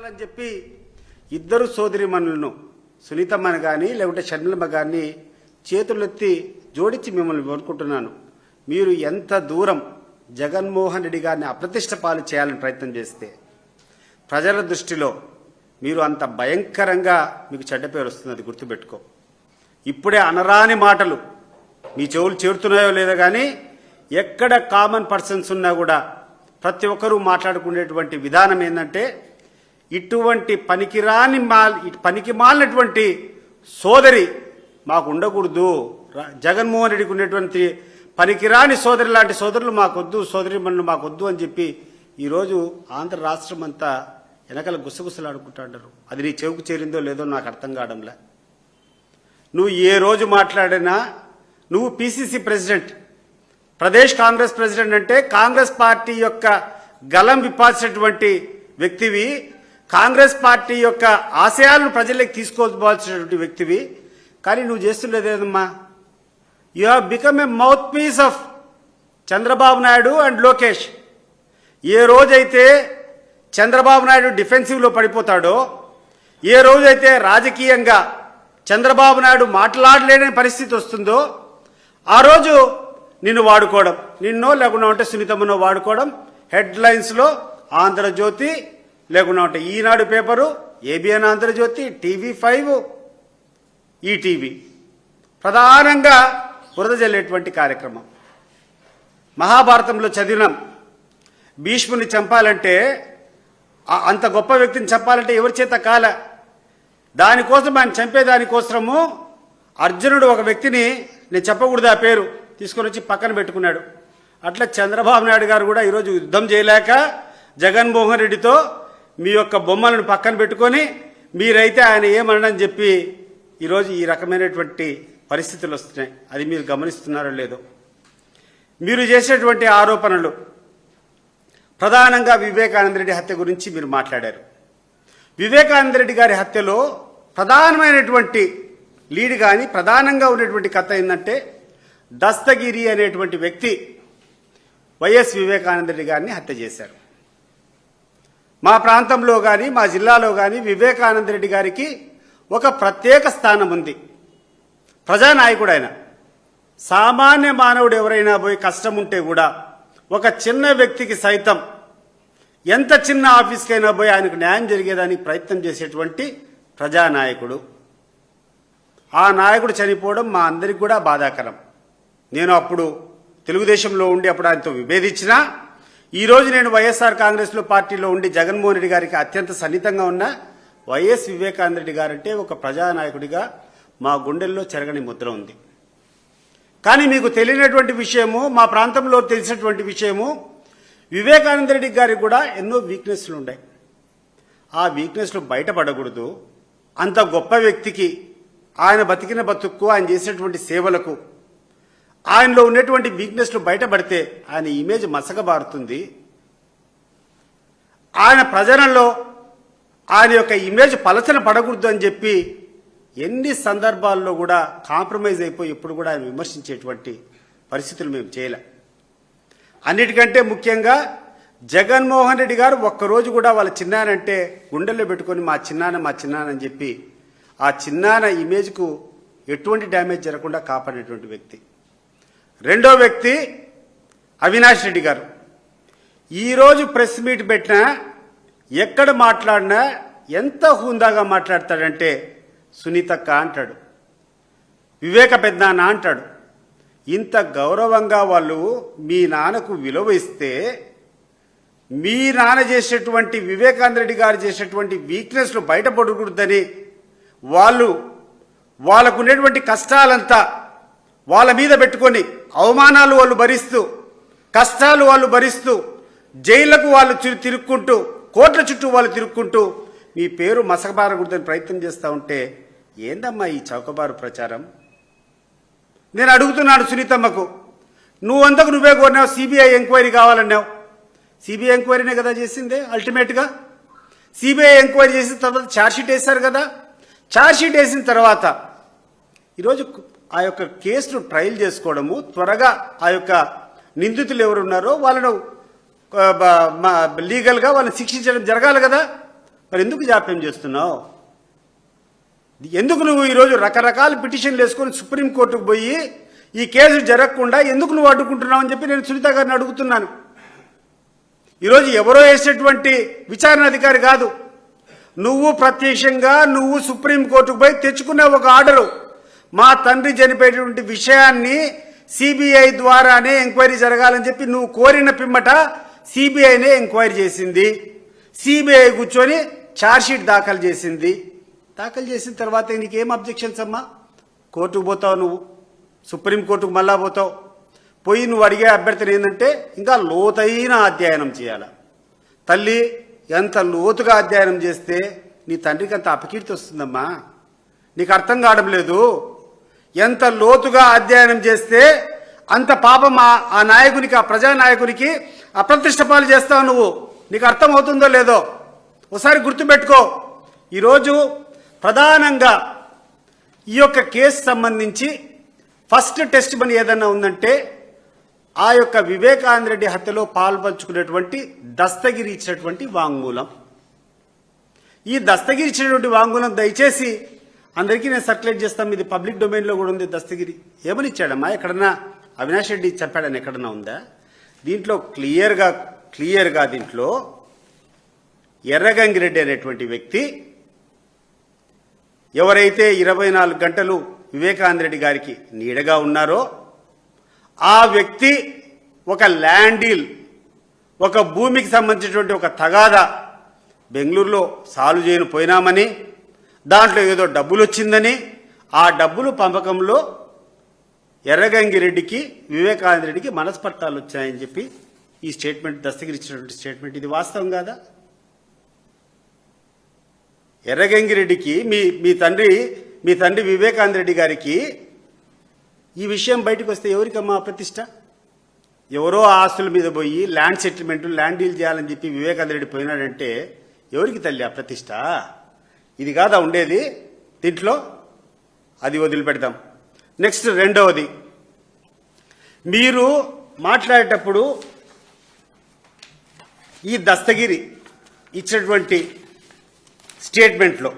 అని చెప్పి ఇద్దరు సోదరిమణులను సునీతమ్మని కానీ లేకుంటే షర్మిలమ్మ గారిని చేతులెత్తి జోడించి మిమ్మల్ని కోరుకుంటున్నాను. మీరు ఎంత దూరం జగన్మోహన్ రెడ్డి గారిని అప్రతిష్ట పాలు చేయాలని ప్రయత్నం చేస్తే ప్రజల దృష్టిలో మీరు అంత భయంకరంగా మీకు చెడ్డ పేరు వస్తుంది, గుర్తుపెట్టుకో. ఇప్పుడే అనరాని మాటలు మీ చెవులు చేరుతున్నాయో లేదో కానీ ఎక్కడ కామన్ పర్సన్స్ ఉన్నా కూడా ప్రతి ఒక్కరూ మాట్లాడుకునేటువంటి విధానం ఏంటంటే ఇటువంటి పనికి మాలినటువంటి సోదరి మాకు ఉండకూడదు, జగన్మోహన్ రెడ్డికి ఉన్నటువంటి పనికిరాని సోదరి లాంటి సోదరులు మాకొద్దు, సోదరిమణులు మాకొద్దు అని చెప్పి ఈరోజు ఆంధ్ర రాష్ట్రం అంతా వెనకాల గుసగుసలాడుకుంటాడారు. అది నీ చెవుకు చేరిందో లేదో నాకు అర్థం కావడంలే. నువ్వు ఏ రోజు మాట్లాడినా నువ్వు PCC president, Pradesh Congress president అంటే కాంగ్రెస్ పార్టీ యొక్క గలం విప్పాల్సినటువంటి వ్యక్తివి, కాంగ్రెస్ పార్టీ యొక్క ఆశయాలను ప్రజలకు తీసుకోవాల్సినటువంటి వ్యక్తివి. కానీ నువ్వు చేస్తున్నదేదమ్మా, you have become a mouthpiece of Chandrababu Naidu and Lokesh. ఏ రోజైతే చంద్రబాబు నాయుడు డిఫెన్సివ్లో పడిపోతాడో, ఏ రోజైతే రాజకీయంగా చంద్రబాబు నాయుడు మాట్లాడలేని పరిస్థితి వస్తుందో ఆ రోజు నిన్ను వాడుకోవడం, నిన్నో లేకుండా ఉంటే సునీతమ్మనో వాడుకోవడం, హెడ్లైన్స్లో ఆంధ్రజ్యోతి లేకుండా ఉంటే Eenadu paper, ABN Andhrajyothi, TV5, ETV ప్రధానంగా బురద జల్లేటువంటి కార్యక్రమం. మహాభారతంలో చదివినాం, భీష్ముని చంపాలంటే అంత గొప్ప వ్యక్తిని చంపాలంటే ఎవరి చేత కాల, దానికోసం ఆయన చంపేదానికోసము అర్జునుడు ఒక వ్యక్తిని, నేను చెప్పకూడదు ఆ పేరు, తీసుకొని వచ్చి పక్కన పెట్టుకున్నాడు. అట్లా చంద్రబాబు నాయుడు గారు కూడా ఈరోజు యుద్ధం చేయలేక జగన్మోహన్ రెడ్డితో మీ యొక్క బొమ్మలను పక్కన పెట్టుకొని మీరైతే ఆయన ఏమనని చెప్పి ఈరోజు ఈ రకమైనటువంటి పరిస్థితులు వస్తున్నాయి. అది మీరు గమనిస్తున్నారో లేదో. మీరు చేసేటువంటి ఆరోపణలు ప్రధానంగా వివేకానంద రెడ్డి హత్య గురించి మీరు మాట్లాడారు. వివేకానంద రెడ్డి గారి హత్యలో ప్రధానమైనటువంటి లీడ్ కానీ ప్రధానంగా ఉన్నటువంటి కథ ఏంటంటే దస్తగిరి అనేటువంటి వ్యక్తి వైఎస్ వివేకానంద రెడ్డి గారిని హత్య చేశారు. మా ప్రాంతంలో కానీ మా జిల్లాలో కానీ వివేకానంద రెడ్డి గారికి ఒక ప్రత్యేక స్థానం ఉంది. ప్రజానాయకుడు ఆయన. సామాన్య మానవుడు ఎవరైనా పోయి కష్టం ఉంటే కూడా ఒక చిన్న వ్యక్తికి సైతం ఎంత చిన్న ఆఫీస్కైనా పోయి ఆయనకు న్యాయం జరిగేదానికి ప్రయత్నం చేసేటువంటి ప్రజానాయకుడు. ఆ నాయకుడు చనిపోవడం మా అందరికి కూడా బాధాకరం. నేను అప్పుడు తెలుగుదేశంలో ఉండి అప్పుడు ఆయనతో విభేదించినా, ఈరోజు నేను వైఎస్ఆర్ కాంగ్రెస్లో పార్టీలో ఉండి జగన్మోహన్ రెడ్డి గారికి అత్యంత సన్నిహితంగా ఉన్న వైఎస్ వివేకానంద రెడ్డి గారంటే ఒక ప్రజానాయకుడిగా మా గుండెల్లో చెరగని ముద్ర ఉంది. కానీ మీకు తెలియనటువంటి విషయము, మా ప్రాంతంలో తెలిసినటువంటి విషయము, వివేకానంద రెడ్డి గారికి కూడా ఎన్నో వీక్నెస్లు ఉన్నాయి. ఆ వీక్నెస్లు బయటపడకూడదు. అంత గొప్ప వ్యక్తికి ఆయన బతికిన బతుక్కు, ఆయన చేసినటువంటి సేవలకు, ఆయనలో ఉన్నటువంటి వీక్నెస్లు బయటపడితే ఆయన ఇమేజ్ మసకబారుతుంది. ఆయన ప్రజలలో ఆయన యొక్క ఇమేజ్ పలచన పడకూడదు అని చెప్పి ఎన్ని సందర్భాల్లో కూడా కాంప్రమైజ్ అయిపోయి ఎప్పుడు కూడా ఆయన విమర్శించేటువంటి పరిస్థితులు మేము చేయలే. అన్నిటికంటే ముఖ్యంగా జగన్మోహన్ రెడ్డి గారు ఒక్కరోజు కూడా వాళ్ళ చిన్నానంటే గుండెల్లో పెట్టుకొని మా చిన్నాన అని చెప్పి ఆ చిన్నాన ఇమేజ్కు ఎటువంటి డ్యామేజ్ జరగకుండా కాపాడేటువంటి వ్యక్తి. రెండో వ్యక్తి అవినాష్ రెడ్డి గారు. ఈరోజు ప్రెస్ మీట్ పెట్టినా, ఎక్కడ మాట్లాడినా ఎంత హుందాగా మాట్లాడతాడంటే సునీతక్క అంటాడు, వివేక పెద్దనాన్న అంటాడు. ఇంత గౌరవంగా వాళ్ళు మీ నాన్నకు విలువ ఇస్తే, మీ నాన్న చేసేటువంటి వివేకానంద రెడ్డి గారు చేసేటువంటి వీక్నెస్లు బయటపడకూడదని వాళ్ళకు ఉన్నటువంటి కష్టాలంతా వాళ్ళ మీద పెట్టుకొని, అవమానాలు వాళ్ళు భరిస్తూ, కష్టాలు వాళ్ళు భరిస్తూ, జైళ్లకు వాళ్ళు తిరుక్కుంటూ, కోట్ల చుట్టూ వాళ్ళు తిరుక్కుంటూ మీ పేరు మసకబారకూడదని ప్రయత్నం చేస్తూ ఉంటే ఏందమ్మా ఈ చౌకబారు ప్రచారం? నేను అడుగుతున్నాను సునీతమ్మకు, నువ్వంతకు నువ్వే కోరినావు, సిబిఐ ఎంక్వైరీ కావాలన్నావు. సిబిఐ ఎంక్వైరీనే కదా చేసిందే అల్టిమేట్గా. సిబిఐ ఎంక్వైరీ చేసిన తర్వాత ఛార్జ్షీట్ వేశారు కదా. ఛార్జ్షీట్ వేసిన తర్వాత ఈరోజు ఆ యొక్క కేసును ట్రయల్ చేసుకోవడము, త్వరగా ఆ యొక్క నిందితులు ఎవరున్నారో వాళ్ళను లీగల్గా వాళ్ళని శిక్షించడం జరగాలి కదా. మరి ఎందుకు జాప్యం చేస్తున్నావు? ఎందుకు నువ్వు ఈరోజు రకరకాల పిటిషన్లు వేసుకొని సుప్రీంకోర్టుకు పోయి ఈ కేసు జరగకుండా ఎందుకు నువ్వు అడ్డుకుంటున్నావు అని చెప్పి నేను సునీత గారిని అడుగుతున్నాను. ఈరోజు ఎవరో వేసేటువంటి విచారణ అధికారి కాదు, నువ్వు ప్రత్యక్షంగా నువ్వు సుప్రీంకోర్టుకు పోయి తెచ్చుకున్న ఒక ఆర్డరు. మా తండ్రి చనిపోయేటువంటి విషయాన్ని సిబిఐ ద్వారానే ఎంక్వైరీ జరగాలని చెప్పి నువ్వు కోరిన పిమ్మట సిబిఐనే ఎంక్వైరీ చేసింది. సిబిఐ కూర్చొని ఛార్జ్షీట్ దాఖలు చేసింది. దాఖలు చేసిన తర్వాత నీకేం అబ్జెక్షన్స్ అమ్మా? కోర్టుకు పోతావు, నువ్వు సుప్రీంకోర్టుకు మళ్ళా పోతావు. పోయి నువ్వు అడిగే అభ్యర్థన ఏంటంటే ఇంకా లోతైన అధ్యయనం చేయాలి. తల్లి, ఎంత లోతుగా అధ్యయనం చేస్తే నీ తండ్రికి అంత అపకీర్తి వస్తుందమ్మా. నీకు అర్థం కావడం లేదు. ఎంత లోతుగా అధ్యయనం చేస్తే అంత పాపం ఆ నాయకునికి, ఆ ప్రజానాయకునికి అప్రతిష్ట పాలు చేస్తావు నువ్వు. నీకు అర్థం అవుతుందో లేదో ఒకసారి గుర్తుపెట్టుకో. ఈరోజు ప్రధానంగా ఈ యొక్క కేసు సంబంధించి ఫస్ట్ టెస్ట్ మనీ ఏదన్నా ఉందంటే ఆ యొక్క వివేకానంద రెడ్డి హత్యలో పాల్పంచుకునేటువంటి దస్తగిరి ఇచ్చినటువంటి వాంగ్మూలం. ఈ దస్తగిరి ఇచ్చినటువంటి వాంగ్మూలం దయచేసి అందరికీ నేను సర్క్యులేట్ చేస్తాను. ఇది పబ్లిక్ డొమైన్లో కూడా ఉంది. దస్తగిరి ఏమని ఇచ్చాడమ్మా? ఎక్కడన్నా అవినాష్ రెడ్డి చెప్పాడని ఎక్కడన్నా ఉందా? దీంట్లో క్లియర్గా దీంట్లో ఎర్రగంగిరెడ్డి అనేటువంటి వ్యక్తి ఎవరైతే 24 గంటలు వివేకానంద రెడ్డి గారికి నీడగా ఉన్నారో ఆ వ్యక్తి ఒక ల్యాండ్ డీల్, ఒక భూమికి సంబంధించినటువంటి ఒక తగాదా బెంగళూరులో సాల్వ్ చేయను పోయినామని, దాంట్లో ఏదో డబ్బులు వచ్చిందని, ఆ డబ్బులు పంపకంలో ఎర్రగంగిరెడ్డికి వివేకానంద రెడ్డికి మనస్పర్ధాలు వచ్చాయని చెప్పి ఈ స్టేట్మెంట్, దస్తగిరి ఇచ్చినటువంటి స్టేట్మెంట్, ఇది వాస్తవం కాదా? ఎర్రగంగిరెడ్డికి మీ తండ్రి వివేకానంద రెడ్డి గారికి ఈ విషయం బయటకు వస్తే ఎవరికమ్మా ప్రతిష్ట? ఎవరో ఆస్తుల మీద పోయి ల్యాండ్ సెటిల్మెంట్, ల్యాండ్ డీల్ చేయాలని చెప్పి వివేకానంద రెడ్డి పోయినాడంటే ఎవరికి తల్లి ఆ ప్రతిష్ట? ఇది కాదా ఉండేది దీంట్లో? అది వదిలిపెడదాం. నెక్స్ట్ రెండవది, మీరు మాట్లాడేటప్పుడు ఈ దస్తగిరి ఇచ్చినటువంటి స్టేట్మెంట్లో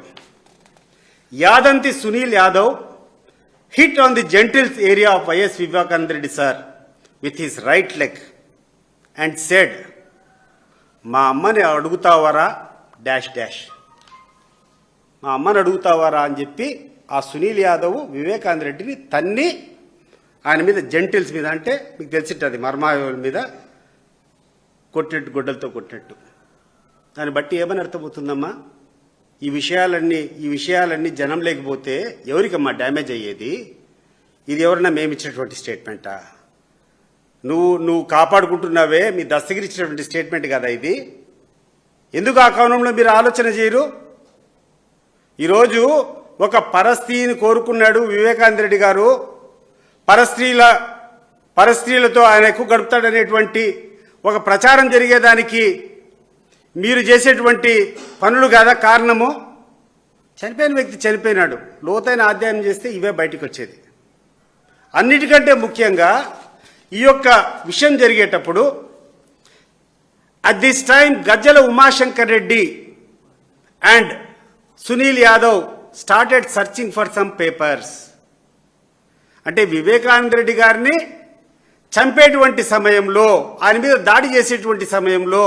యాదంతి Sunil Yadav hit on the gentles area of YS Vivekananda Reddy sir with his right leg and said, మా అమ్మని అడుగుతావారా డాష్ డాష్, మా అమ్మని అడుగుతావారా అని చెప్పి ఆ సునీల్ యాదవ్ వివేకానంద రెడ్డిని తన్ని ఆయన మీద జెంటిల్స్ మీద, అంటే మీకు తెలిసిట్టది మర్మాయుల మీద కొట్టినట్టు, గొడ్డలతో కొట్టినట్టు. దాన్ని బట్టి ఏమని అర్థమవుతుందమ్మా? ఈ విషయాలన్నీ జనం లేకపోతే ఎవరికమ్మా డ్యామేజ్ అయ్యేది? ఇది ఎవరన్నా మేమిచ్చినటువంటి స్టేట్మెంటా? నువ్వు కాపాడుకుంటున్నావే, మీ దస్తగిరి ఇచ్చినటువంటి స్టేట్మెంట్ కదా ఇది. ఎందుకు ఆ కోణంలో మీరు ఆలోచన చేయరు? ఈరోజు ఒక పరస్త్రీని కోరుకున్నాడు వివేకానంద రెడ్డి గారు, పరస్త్రీలతో ఆయన ఎక్కువ గడుపుతాడనేటువంటి ఒక ప్రచారం జరిగేదానికి మీరు చేసేటువంటి పనులు కాదా కారణము? చనిపోయిన వ్యక్తి చనిపోయినాడు, లోతైన అధ్యయనం చేస్తే ఇవే బయటకు వచ్చేది. అన్నిటికంటే ముఖ్యంగా ఈ యొక్క విషయం జరిగేటప్పుడు at this time Gajjala Umashankar Reddy and Sunil Yadav started searching for some papers. అంటే వివేకానంద రెడ్డి గారిని చంపేటువంటి సమయంలో, ఆయన మీద దాడి చేసేటువంటి సమయంలో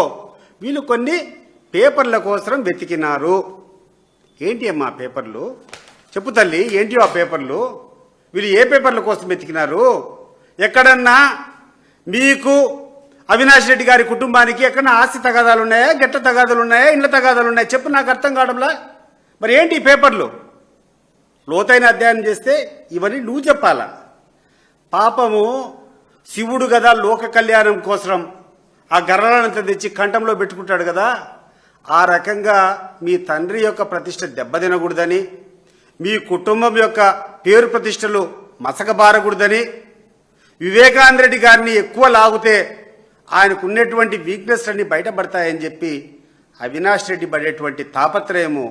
వీళ్ళు కొన్ని పేపర్ల కోసం వెతికినారు. ఏంటి అమ్మా పేపర్లు? చెప్పు తల్లి, ఏంటి ఆ పేపర్లు? వీళ్ళు ఏ పేపర్ల కోసం వెతికినారు? ఎక్కడన్నా మీకు అవినాష్ రెడ్డి గారి కుటుంబానికి ఎక్కడన్నా ఆస్తి తగాదాలు ఉన్నాయా, గెట్ట తగాదాలు ఉన్నాయా, ఇండ్ల తగాదాలు ఉన్నాయా? చెప్పు, నాకు అర్థం కావడంలా. మరి ఏంటి ఈ పేపర్లు? లోతైన అధ్యయనం చేస్తే ఇవన్నీ నువ్వు చెప్పాలా? పాపము శివుడు కదా లోక కళ్యాణం కోసం ఆ గర్రాలంతా తెచ్చి కంఠంలో పెట్టుకుంటాడు కదా, ఆ రకంగా మీ తండ్రి యొక్క ప్రతిష్ట దెబ్బతినకూడదని, మీ కుటుంబం యొక్క పేరు ప్రతిష్టలు మసకబారకూడదని, వివేకానంద రెడ్డి గారిని ఎక్కువ లాగితే ఆయనకున్నటువంటి వీక్నెస్ అన్ని బయటపడతాయని చెప్పి అవినాష్ రెడ్డి పడేటువంటి తాపత్రయము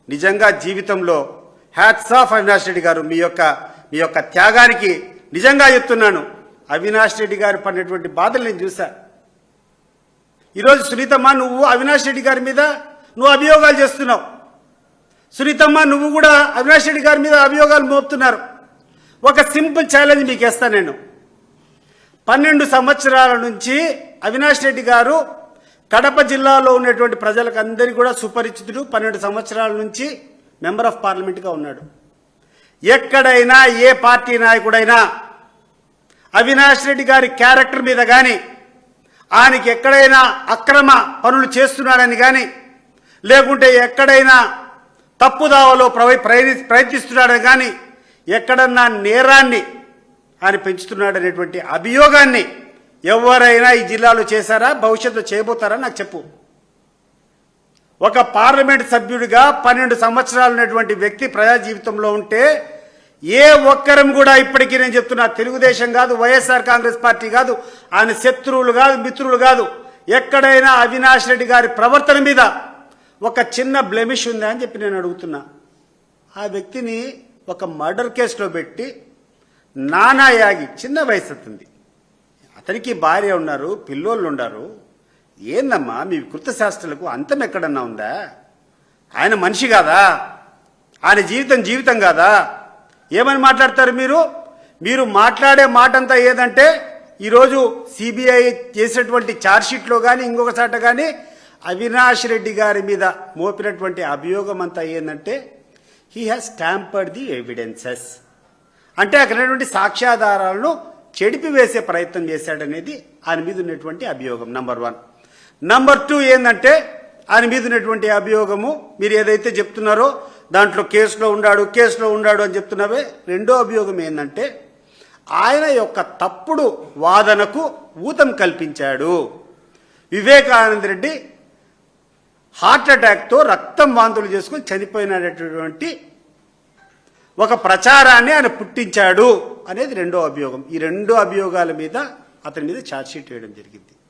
నిజంగా జీవితంలో హ్యాట్స్ ఆఫ్ అవినాష్ రెడ్డి గారు. మీ యొక్క త్యాగానికి నిజంగా చెప్తున్నాను. అవినాష్ రెడ్డి గారు పడినటువంటి బాధలు నేను చూశా. ఈరోజు సునీతమ్మ, నువ్వు అవినాష్ రెడ్డి గారి మీద నువ్వు అభియోగాలు చేస్తున్నావు. సునీతమ్మ, నువ్వు కూడా అవినాష్ రెడ్డి గారి మీద అభియోగాలు మోపుతున్నారు. ఒక సింపుల్ ఛాలెంజ్ మీకు ఇస్తాను నేను. 12 సంవత్సరాల నుంచి అవినాష్ రెడ్డి గారు కడప జిల్లాలో ఉన్నటువంటి ప్రజలకు అందరికీ కూడా సుపరిచితుడు. 12 సంవత్సరాల నుంచి మెంబర్ ఆఫ్ పార్లమెంట్గా ఉన్నాడు. ఎక్కడైనా ఏ పార్టీ నాయకుడైనా అవినాష్ రెడ్డి గారి క్యారెక్టర్ మీద కానీ, ఆయనకి ఎక్కడైనా అక్రమ పనులు చేస్తున్నాడని కానీ, లేకుంటే ఎక్కడైనా తప్పుదావలో ప్రయత్నిస్తున్నాడని కానీ, ఎక్కడన్నా నేరాన్ని ఆయన పెంచుతున్నాడనేటువంటి అభియోగాన్ని ఎవరైనా ఈ జిల్లాలో చేశారా, భవిష్యత్తులో చేయబోతారా నాకు చెప్పు. ఒక పార్లమెంట్ సభ్యుడిగా 12 సంవత్సరాలు ఉన్నటువంటి వ్యక్తి ప్రజా జీవితంలో ఉంటే ఏ ఒక్కరం కూడా ఇప్పటికీ నేను చెప్తున్నా, తెలుగుదేశం కాదు, వైఎస్ఆర్ కాంగ్రెస్ పార్టీ కాదు, ఆయన శత్రువులు కాదు, మిత్రులు కాదు, ఎక్కడైనా అవినాష్ రెడ్డి గారి ప్రవర్తన మీద ఒక చిన్న బ్లెమిష్ ఉందా అని చెప్పి నేను అడుగుతున్నా. ఆ వ్యక్తిని ఒక మర్డర్ కేసులో పెట్టి నానా యాగి, చిన్న వయసు అవుతుంది, అతనికి భార్య ఉన్నారు, పిల్లోళ్ళు ఉన్నారు. ఏందమ్మా మీ కృత శాస్త్రాలకు అంతం ఎక్కడన్నా ఉందా? ఆయన మనిషి కాదా? ఆయన జీవితం కాదా? ఏమని మాట్లాడతారు మీరు? మీరు మాట్లాడే మాట అంతా ఏదంటే, ఈరోజు సిబిఐ చేసినటువంటి ఛార్జ్షీట్లో కానీ ఇంకొక చాట కానీ అవినాష్ రెడ్డి గారి మీద మోపినటువంటి అభియోగం అంతా ఏంటంటే, హీ హ్యాస్ స్టాంపర్డ్ ది ఎవిడెన్సెస్, అంటే అక్కడ ఉన్నటువంటి సాక్ష్యాధారాలను చెడిపివేసే ప్రయత్నం చేశాడనేది ఆయన మీద ఉన్నటువంటి అభియోగం నంబర్ 1. నంబర్ 2 ఏంటంటే, ఆయన మీద ఉన్నటువంటి అభియోగము మీరు ఏదైతే చెప్తున్నారో దాంట్లో కేసులో ఉండాడు అని చెప్తున్నావే. రెండో అభియోగం ఏంటంటే, ఆయన యొక్క తప్పుడు వాదనకు ఊతం కల్పించాడు. వివేకానంద రెడ్డి హార్ట్ అటాక్తో రక్తం వాంతులు చేసుకుని చనిపోయినటువంటి ఒక ప్రచారాన్ని ఆయన పుట్టించాడు అనేది రెండో అభియోగం. ఈ 2 అభియోగాల మీద అతని మీద ఛార్జ్షీట్ వేయడం జరిగింది.